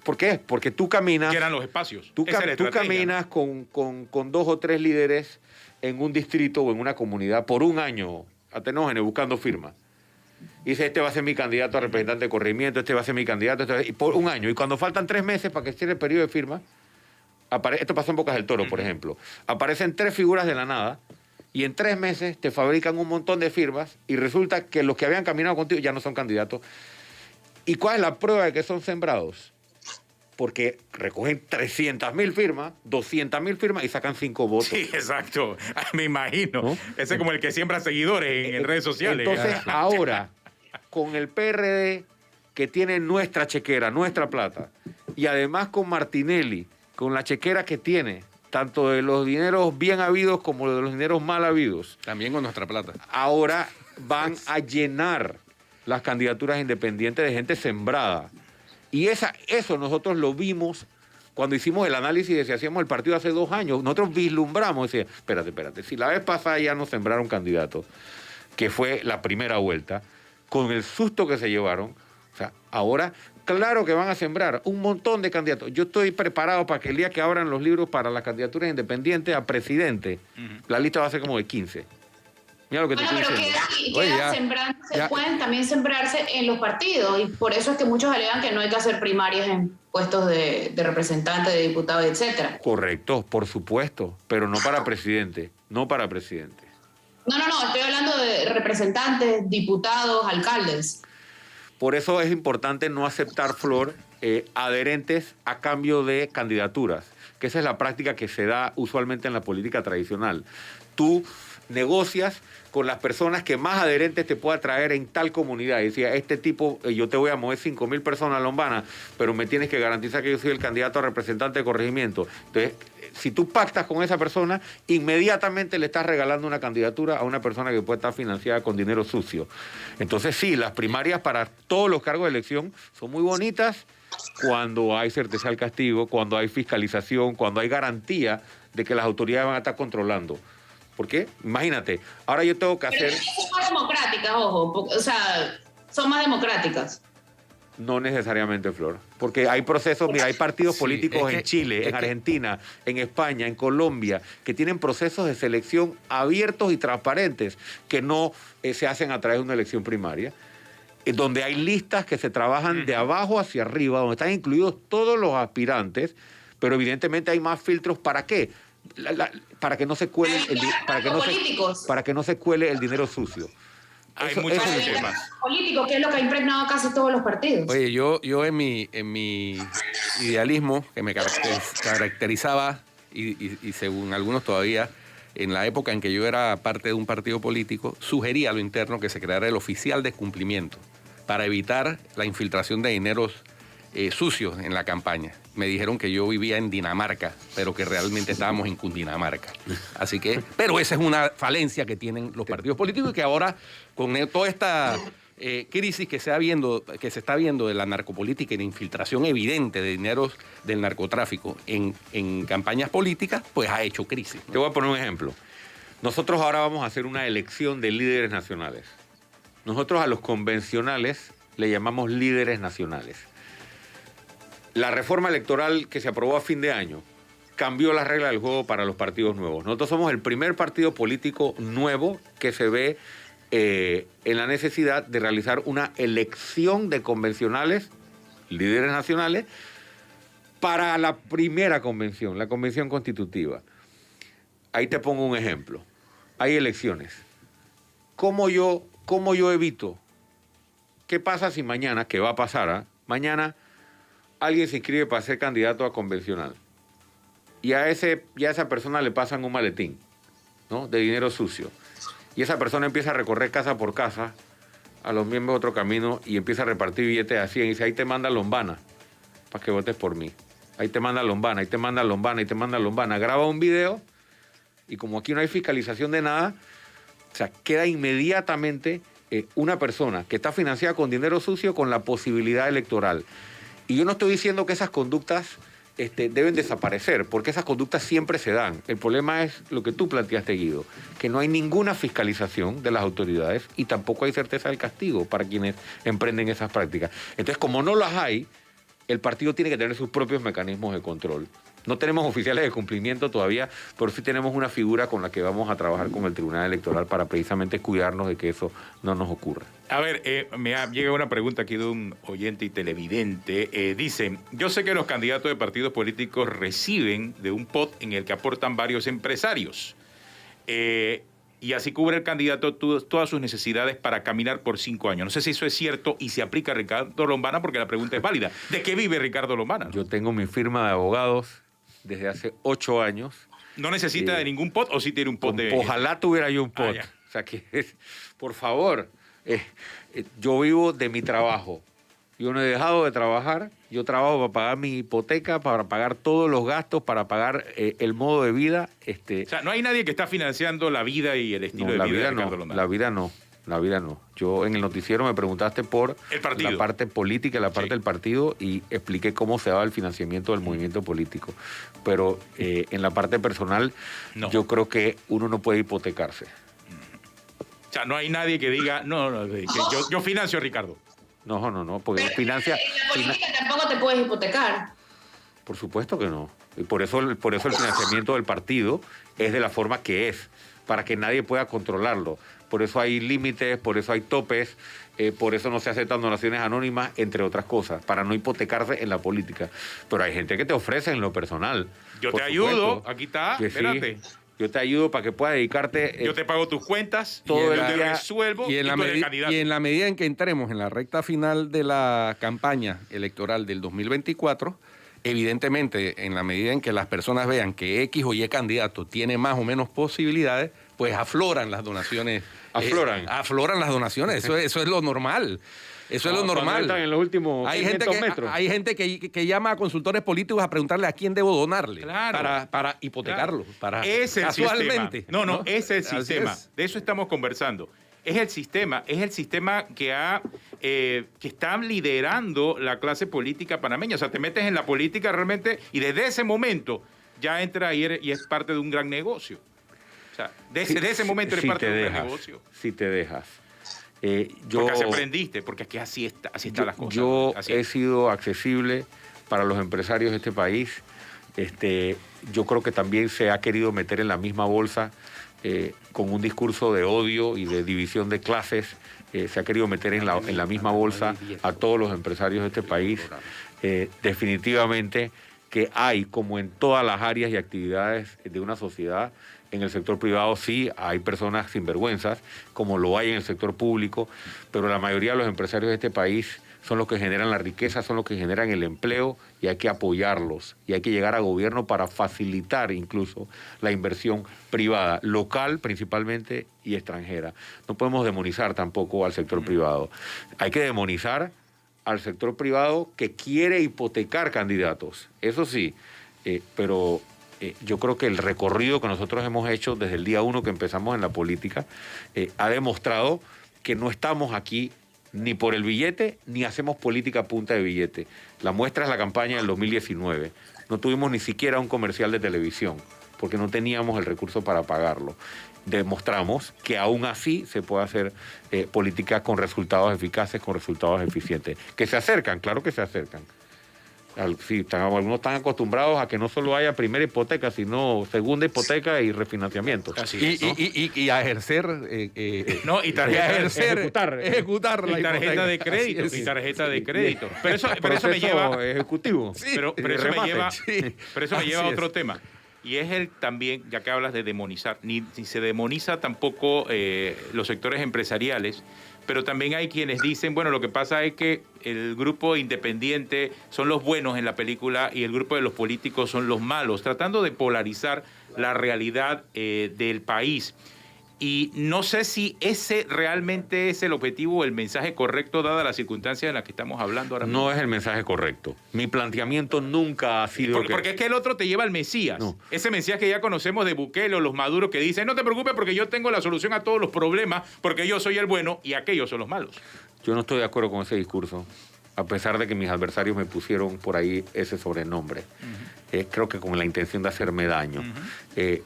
¿Por qué? Porque tú caminas... ¿Qué eran los espacios? Tú caminas con 2 o 3 líderes en un distrito o en una comunidad por un año, atenógenes, buscando firmas. Y dice, este va a ser mi candidato a representante de corregimiento, este va a ser mi candidato, y por un año. Y cuando faltan 3 meses para que cierre el periodo de firma, esto pasó en Bocas del Toro, por ejemplo, aparecen 3 figuras de la nada y en 3 meses te fabrican un montón de firmas y resulta que los que habían caminado contigo ya no son candidatos. ¿Y cuál es la prueba de que son sembrados? Porque recogen 300.000 firmas, 200.000 firmas y sacan 5 votos. Sí, exacto. Me imagino. ¿No? Ese es como el que siembra seguidores en redes sociales. Entonces, ahora, con el PRD, que tiene nuestra chequera, nuestra plata, y además con Martinelli, con la chequera que tiene, tanto de los dineros bien habidos como de los dineros mal habidos, También con nuestra plata. ahora van a llenar las candidaturas independientes de gente sembrada. Y eso nosotros lo vimos cuando hicimos el análisis de si hacíamos el partido hace 2 años. Nosotros vislumbramos, decía, espérate, si la vez pasada ya nos sembraron candidatos, que fue la primera vuelta, con el susto que se llevaron, o sea, ahora, claro que van a sembrar un montón de candidatos. Yo estoy preparado para que el día que abran los libros para las candidaturas independientes a presidente, la lista va a ser como de 15. Mira lo que te estoy Pero diciendo. Oye, ya, sembrándose, ya. pueden también sembrarse en los partidos y por eso es que muchos alegan que no hay que hacer primarias en puestos de representantes, de diputados, etcétera. Correcto, por supuesto, pero no para presidente, no para presidente. No, estoy hablando de representantes, diputados, alcaldes. Por eso es importante no aceptar, Flor, adherentes a cambio de candidaturas, que esa es la práctica que se da usualmente en la política tradicional. Tú negocias con las personas que más adherentes te pueda traer en tal comunidad. Y decía, este tipo, yo te voy a mover 5.000 personas a Lombana, pero me tienes que garantizar que yo soy el candidato a representante de corregimiento. Entonces, si tú pactas con esa persona, inmediatamente le estás regalando una candidatura a una persona que puede estar financiada con dinero sucio. Entonces, sí, las primarias para todos los cargos de elección son muy bonitas cuando hay certeza del castigo, cuando hay fiscalización, cuando hay garantía de que las autoridades van a estar controlando. ¿Por qué? Imagínate, ahora yo tengo que hacer... Pero son más democráticas, ojo, o sea, son más democráticas. No necesariamente, Flor, porque hay procesos, mira, hay partidos Sí, políticos es que- en Chile, es en que- Argentina, en España, en Colombia, que tienen procesos de selección abiertos y transparentes que no se hacen a través de una elección primaria, donde hay listas que se trabajan de abajo hacia arriba, donde están incluidos todos los aspirantes, pero evidentemente hay más filtros. ¿Para qué? Para que no se cuele para que no se cuele el dinero sucio. Hay Eso- muchos eso es el Para tema. evitar político, que es lo que ha impregnado casi todos los partidos. Oye, yo en mi idealismo, que me caracterizaba, y según algunos todavía, en la época en que yo era parte de un partido político, sugería a lo interno que se creara el oficial de cumplimiento para evitar la infiltración de dineros sucios en la campaña. Me dijeron que yo vivía en Dinamarca, pero que realmente estábamos en Cundinamarca. Así que, pero esa es una falencia que tienen los partidos políticos y que ahora, con toda esta crisis que se está viendo de la narcopolítica y de infiltración evidente de dineros del narcotráfico en campañas políticas, pues ha hecho crisis, ¿no? Te voy a poner un ejemplo. Nosotros ahora vamos a hacer una elección de líderes nacionales. Nosotros a los convencionales le llamamos líderes nacionales. La reforma electoral que se aprobó a fin de año cambió las reglas del juego para los partidos nuevos. Nosotros somos el primer partido político nuevo que se ve en la necesidad de realizar una elección de convencionales, líderes nacionales, para la primera convención, la convención constitutiva. Ahí te pongo un ejemplo. Hay elecciones. ¿Cómo yo evito? ¿Qué pasa si mañana, que va a pasar, mañana alguien se inscribe para ser candidato a convencional y a esa persona le pasan un maletín, ¿no?, de dinero sucio, y esa persona empieza a recorrer casa por casa a los miembros de Otro Camino y empieza a repartir billetes a 100 y dice, ahí te manda Lombana para que votes por mí, ahí te manda Lombana, ahí te manda Lombana, ahí te manda Lombana, graba un video y como aquí no hay fiscalización de nada, o sea, queda inmediatamente una persona que está financiada con dinero sucio con la posibilidad electoral. Y yo no estoy diciendo que esas conductas deben desaparecer, porque esas conductas siempre se dan. El problema es lo que tú planteaste, Guido, que no hay ninguna fiscalización de las autoridades y tampoco hay certeza del castigo para quienes emprenden esas prácticas. Entonces, como no las hay, el partido tiene que tener sus propios mecanismos de control. No tenemos oficiales de cumplimiento todavía, pero sí tenemos una figura con la que vamos a trabajar con el Tribunal Electoral para precisamente cuidarnos de que eso no nos ocurra. A ver, llega una pregunta aquí de un oyente y televidente. Dice, yo sé que los candidatos de partidos políticos reciben de un pot en el que aportan varios empresarios. Y así cubre el candidato todas sus necesidades para caminar por 5 años. No sé si eso es cierto y se aplica a Ricardo Lombana, porque la pregunta es válida. ¿De qué vive Ricardo Lombana? Yo tengo mi firma de abogados desde hace 8 años. ¿No necesita de ningún pot o sí tiene un pot de...? Ojalá tuviera yo un pot. O sea que, por favor, yo vivo de mi trabajo. Yo no he dejado de trabajar. Yo trabajo para pagar mi hipoteca, para pagar todos los gastos, para pagar el modo de vida. O sea, no hay nadie que está financiando la vida y el estilo de vida de Ricardo Lombana. La vida no. Yo en el noticiero me preguntaste por la parte política, la parte del partido, y expliqué cómo se daba el financiamiento del movimiento político. Pero en la parte personal, yo creo que uno no puede hipotecarse. O sea, no hay nadie que diga, que yo financio a Ricardo. No, porque financia... En la política tampoco te puedes hipotecar. Por supuesto que no. Y por eso el financiamiento del partido es de la forma que es, para que nadie pueda controlarlo. Por eso hay límites, por eso hay topes, por eso no se aceptan donaciones anónimas, entre otras cosas, para no hipotecarse en la política. Pero hay gente que te ofrece en lo personal. Yo te ayudo, aquí está, espérate. Sí. Yo te ayudo para que puedas dedicarte... yo te pago tus cuentas, todo el día, día, resuelvo y en la medida en que entremos en la recta final de la campaña electoral del 2024, evidentemente, en la medida en que las personas vean que X o Y candidato tiene más o menos posibilidades, pues afloran las donaciones. Afloran las donaciones, eso es lo normal. Eso es lo normal. Entran en los últimos 500 metros. Hay gente que llama a consultores políticos a preguntarle a quién debo donarle para hipotecarlo. Claro. Es el casualmente. Sistema. No, es el sistema. De eso estamos conversando. Es el sistema que está liderando la clase política panameña. O sea, te metes en la política realmente y desde ese momento ya entra y es parte de un gran negocio. O sea, desde ese momento eres parte de un gran negocio. Si te dejas. Porque así aprendiste, porque aquí así están las cosas. Yo he sido accesible para los empresarios de este país. Yo creo que también se ha querido meter en la misma bolsa con un discurso de odio y de división de clases. Se ha querido meter en la misma bolsa a todos los empresarios de este país. Definitivamente que hay, como en todas las áreas y actividades de una sociedad, en el sector privado sí hay personas sinvergüenzas, como lo hay en el sector público, pero la mayoría de los empresarios de este país son los que generan la riqueza, son los que generan el empleo, y hay que apoyarlos. Y hay que llegar a gobierno para facilitar incluso la inversión privada, local principalmente y extranjera. No podemos demonizar tampoco al sector privado. Hay que demonizar al sector privado que quiere hipotecar candidatos, eso sí, pero... yo creo que el recorrido que nosotros hemos hecho desde el día 1 que empezamos en la política ha demostrado que no estamos aquí ni por el billete ni hacemos política a punta de billete. La muestra es la campaña del 2019. No tuvimos ni siquiera un comercial de televisión porque no teníamos el recurso para pagarlo. Demostramos que aún así se puede hacer política con resultados eficaces, con resultados eficientes. Que se acercan, claro que se acercan. Sí, algunos están acostumbrados a que no solo haya primera hipoteca, sino segunda hipoteca y refinanciamiento. Así es, ¿no? y a ejercer... ejecutar la tarjeta de crédito. Y tarjeta de crédito. Pero eso me lleva... ejecutivo. Sí, pero eso me lleva a otro tema. Y es también, ya que hablas de demonizar, ni se demoniza tampoco los sectores empresariales, pero también hay quienes dicen, bueno, lo que pasa es que el grupo independiente son los buenos en la película y el grupo de los políticos son los malos, tratando de polarizar la realidad del país. Y no sé si ese realmente es el objetivo o el mensaje correcto dada la circunstancia en la que estamos hablando ahora mismo. No es el mensaje correcto. Mi planteamiento nunca ha sido... Porque es que el otro te lleva al Mesías. No. Ese Mesías que ya conocemos de Bukele o los Maduros que dicen, no te preocupes porque yo tengo la solución a todos los problemas, porque yo soy el bueno y aquellos son los malos. Yo no estoy de acuerdo con ese discurso, a pesar de que mis adversarios me pusieron por ahí ese sobrenombre. Creo que con la intención de hacerme daño.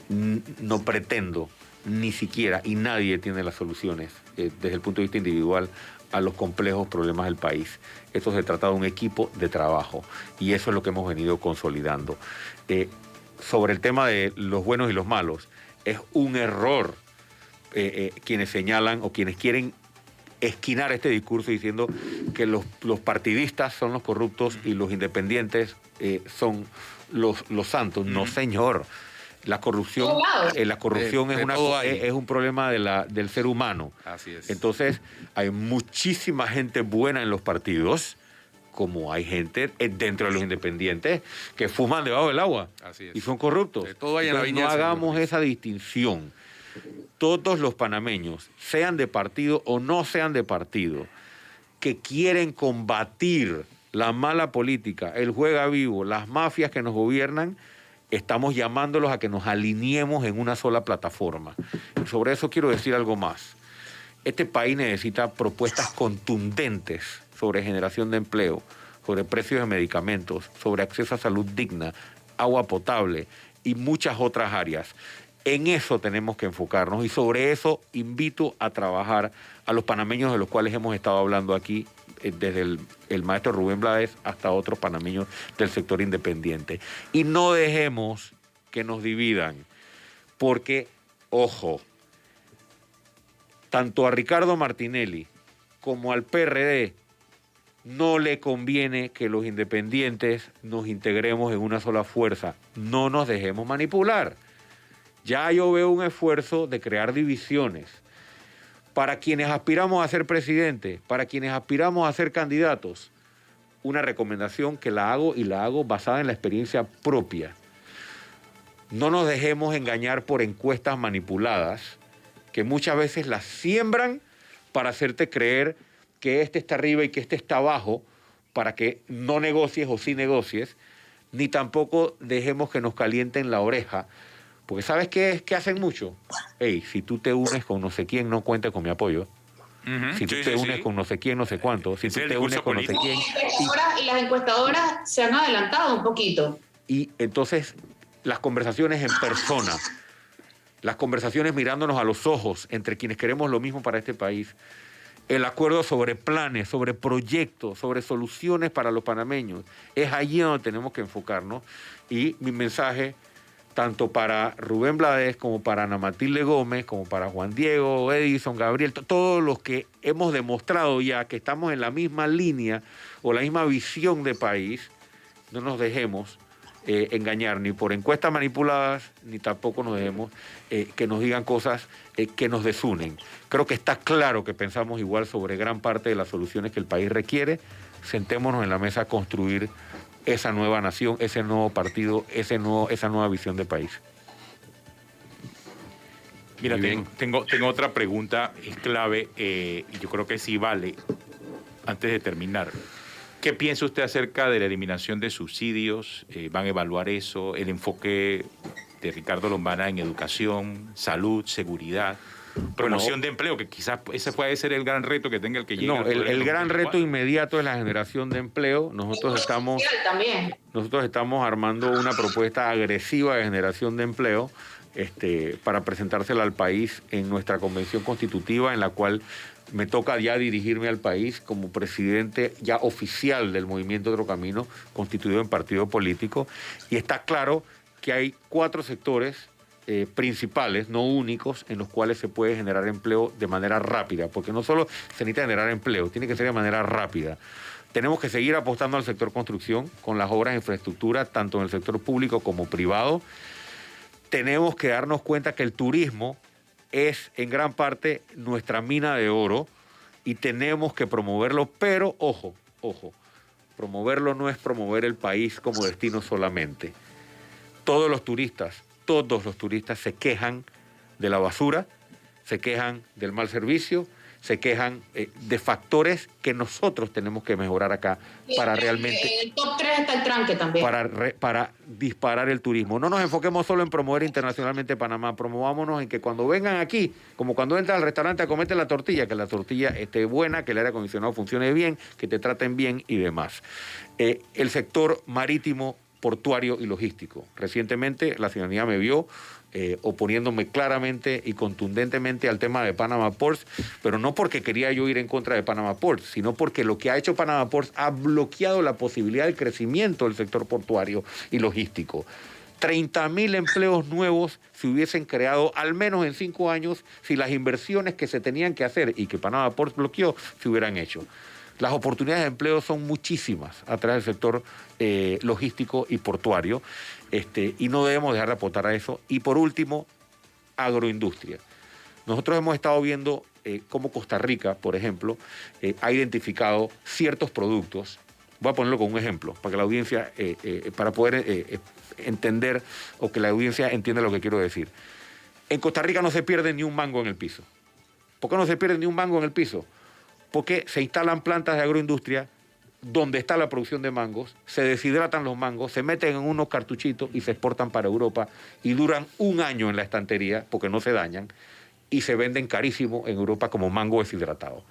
No pretendo... ni siquiera, y nadie tiene las soluciones desde el punto de vista individual a los complejos problemas del país. Esto se trata de un equipo de trabajo y eso es lo que hemos venido consolidando. Sobre el tema de los buenos y los malos, es un error quienes señalan o quienes quieren esquinar este discurso diciendo que los partidistas son los corruptos y los independientes son los santos. No, señor. La corrupción es un problema del ser humano. Así es. Entonces, hay muchísima gente buena en los partidos, como hay gente dentro de los independientes que fuman debajo del agua. Así es. Y son corruptos. De todo hay en la Entonces, viña no del Señor. hagamos esa distinción. Todos los panameños, sean de partido o no sean de partido, que quieren combatir la mala política, el juega vivo, las mafias que nos gobiernan, estamos llamándolos a que nos alineemos en una sola plataforma. Y sobre eso quiero decir algo más. Este país necesita propuestas contundentes sobre generación de empleo, sobre precios de medicamentos, sobre acceso a salud digna, agua potable y muchas otras áreas. En eso tenemos que enfocarnos y sobre eso invito a trabajar a los panameños de los cuales hemos estado hablando aquí, desde el maestro Rubén Blades hasta otros panameños del sector independiente. Y no dejemos que nos dividan, porque, ojo, tanto a Ricardo Martinelli como al PRD no le conviene que los independientes nos integremos en una sola fuerza. No nos dejemos manipular. Ya yo veo un esfuerzo de crear divisiones. Para quienes aspiramos a ser presidente, para quienes aspiramos a ser candidatos, una recomendación que la hago basada en la experiencia propia. No nos dejemos engañar por encuestas manipuladas, que muchas veces las siembran para hacerte creer que este está arriba y que este está abajo, para que no negocies o sí negocies, ni tampoco dejemos que nos calienten la oreja. Porque ¿sabes qué hacen mucho? Hey, si tú te unes con no sé quién, no cuentes con mi apoyo. Si tú te unes con no sé quién, no sé cuánto. Si tú te unes con no sé quién. Y las encuestadoras se han adelantado un poquito. Y entonces las conversaciones en persona, las conversaciones mirándonos a los ojos entre quienes queremos lo mismo para este país, el acuerdo sobre planes, sobre proyectos, sobre soluciones para los panameños, es allí donde tenemos que enfocarnos. Y mi mensaje, tanto para Rubén Blades, como para Ana Matilde Gómez, como para Juan Diego, Edison, Gabriel, todos los que hemos demostrado ya que estamos en la misma línea o la misma visión de país, no nos dejemos engañar ni por encuestas manipuladas, ni tampoco nos dejemos que nos digan cosas que nos desunen. Creo que está claro que pensamos igual sobre gran parte de las soluciones que el país requiere. Sentémonos en la mesa a construir esa nueva nación, ese nuevo partido, esa nueva visión de país. Mira, tengo otra pregunta, es clave, y yo creo que sí vale, antes de terminar. ¿Qué piensa usted acerca de la eliminación de subsidios? ¿Van a evaluar eso? El enfoque de Ricardo Lombana en educación, salud, seguridad, promoción de empleo, que quizás ese puede ser el gran reto que tenga el que llegue. No, el gran reto inmediato es la generación de empleo. Nosotros estamos armando una propuesta agresiva de generación de empleo para presentársela al país en nuestra convención constitutiva, en la cual me toca ya dirigirme al país como presidente ya oficial del Movimiento Otro Camino, constituido en partido político. Y está claro que hay 4 sectores principales, no únicos, en los cuales se puede generar empleo de manera rápida, porque no solo se necesita generar empleo, tiene que ser de manera rápida. Tenemos que seguir apostando al sector construcción con las obras de infraestructura, tanto en el sector público como privado. Tenemos que darnos cuenta que el turismo es en gran parte nuestra mina de oro y tenemos que promoverlo, pero ojo, promoverlo no es promover el país como destino solamente. Todos los turistas se quejan de la basura, se quejan del mal servicio, se quejan de factores que nosotros tenemos que mejorar acá para realmente... En el top 3 está el tranque también. Para disparar el turismo. No nos enfoquemos solo en promover internacionalmente Panamá, promovámonos en que cuando vengan aquí, como cuando entran al restaurante a comerte la tortilla, que la tortilla esté buena, que el aire acondicionado funcione bien, que te traten bien y demás. El sector marítimo portuario y logístico. Recientemente la ciudadanía me vio oponiéndome claramente y contundentemente al tema de Panama Ports, pero no porque quería yo ir en contra de Panama Ports, sino porque lo que ha hecho Panama Ports ha bloqueado la posibilidad del crecimiento del sector portuario y logístico. 30.000 empleos nuevos se hubiesen creado al menos en 5 años si las inversiones que se tenían que hacer y que Panama Ports bloqueó se hubieran hecho. Las oportunidades de empleo son muchísimas a través del sector logístico y portuario, y no debemos dejar de apostar a eso. Y por último, agroindustria. Nosotros hemos estado viendo cómo Costa Rica, por ejemplo, ha identificado ciertos productos. Voy a ponerlo con un ejemplo, para que la audiencia, para poder entender o que la audiencia entienda lo que quiero decir. En Costa Rica no se pierde ni un mango en el piso. ¿Por qué no se pierde ni un mango en el piso? Porque se instalan plantas de agroindustria donde está la producción de mangos, se deshidratan los mangos, se meten en unos cartuchitos y se exportan para Europa y duran 1 año en la estantería porque no se dañan y se venden carísimo en Europa como mango deshidratado.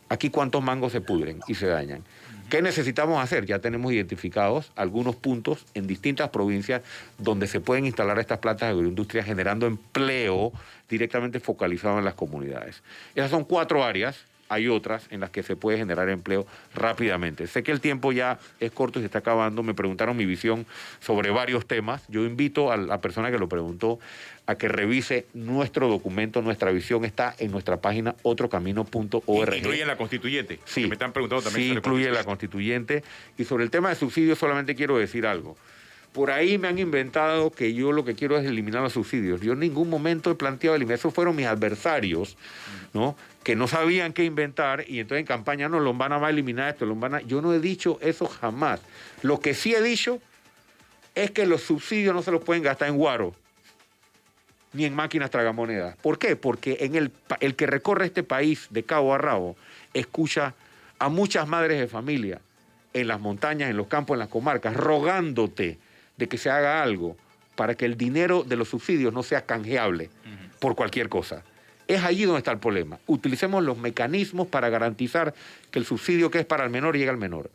Aquí, ¿cuántos mangos se pudren y se dañan? ¿Qué necesitamos hacer? Ya tenemos identificados algunos puntos en distintas provincias donde se pueden instalar estas plantas de agroindustria generando empleo directamente focalizado en las comunidades. Esas son 4 áreas. Hay otras en las que se puede generar empleo rápidamente. Sé que el tiempo ya es corto y se está acabando. Me preguntaron mi visión sobre varios temas. Yo invito a la persona que lo preguntó a que revise nuestro documento. Nuestra visión está en nuestra página otrocamino.org. ¿Incluye la constituyente? Sí. Que me están preguntando también. Sí, sobre incluye la constituyente. Y sobre el tema de subsidios solamente quiero decir algo. Por ahí me han inventado que yo lo que quiero es eliminar los subsidios. Yo en ningún momento he planteado eliminar. Esos fueron mis adversarios, ¿no? Que no sabían qué inventar y entonces en campaña no, Lombana va a eliminar esto, Lombana. Yo no he dicho eso jamás. Lo que sí he dicho es que los subsidios no se los pueden gastar en guaro ni en máquinas tragamonedas. ¿Por qué? Porque el que recorre este país de cabo a rabo escucha a muchas madres de familia en las montañas, en los campos, en las comarcas, rogándote de que se haga algo para que el dinero de los subsidios no sea canjeable por cualquier cosa. Es allí donde está el problema. Utilicemos los mecanismos para garantizar que el subsidio que es para el menor llegue al menor.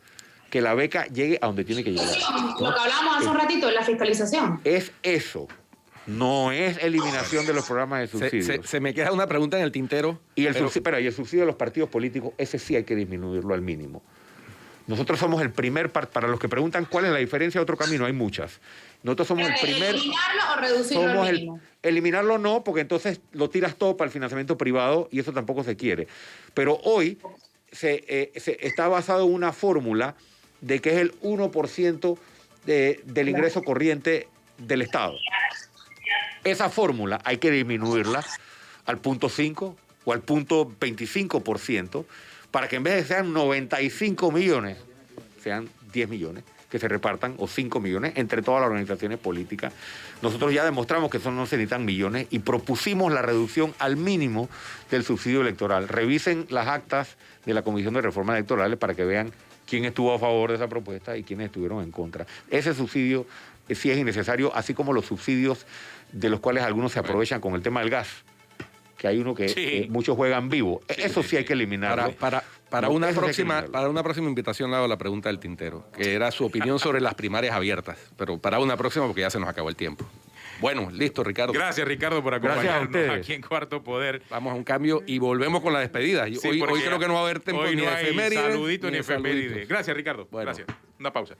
Que la beca llegue a donde tiene que llegar. Lo que hablábamos hace un ratito de la fiscalización. Es eso. No es eliminación de los programas de subsidios. Se me queda una pregunta en el tintero. Y el subsidio de los partidos políticos, ese sí hay que disminuirlo al mínimo. Nosotros somos el primer, para los que preguntan cuál es la diferencia de Otro Camino, hay muchas. Nosotros somos el primer... ¿Eliminarlo o reducirlo al mínimo? Eliminarlo no, porque entonces lo tiras todo para el financiamiento privado y eso tampoco se quiere. Pero hoy se está basado en una fórmula de que es el 1% del ingreso corriente del Estado. Esa fórmula hay que disminuirla al 0.5 o al 0.25%, para que en vez de sean 95 millones, sean 10 millones que se repartan, o 5 millones, entre todas las organizaciones políticas. Nosotros ya demostramos que eso no se necesitan millones y propusimos la reducción al mínimo del subsidio electoral. Revisen las actas de la Comisión de Reformas Electorales para que vean quién estuvo a favor de esa propuesta y quiénes estuvieron en contra. Ese subsidio sí es innecesario, así como los subsidios de los cuales algunos se aprovechan con el tema del gas, que hay uno que muchos juegan vivo. Eso sí hay que eliminarlo. Para una próxima invitación le hago la pregunta del tintero, que era su opinión sobre las primarias abiertas, pero para una próxima porque ya se nos acabó el tiempo. Bueno, listo, Ricardo. Gracias, Ricardo, por acompañarnos aquí en Cuarto Poder. Vamos a un cambio y volvemos con la despedida. Sí, hoy creo que no va a haber tiempo ni de efeméride. Saludito ni efeméride. Gracias, Ricardo. Bueno. Gracias. Una pausa.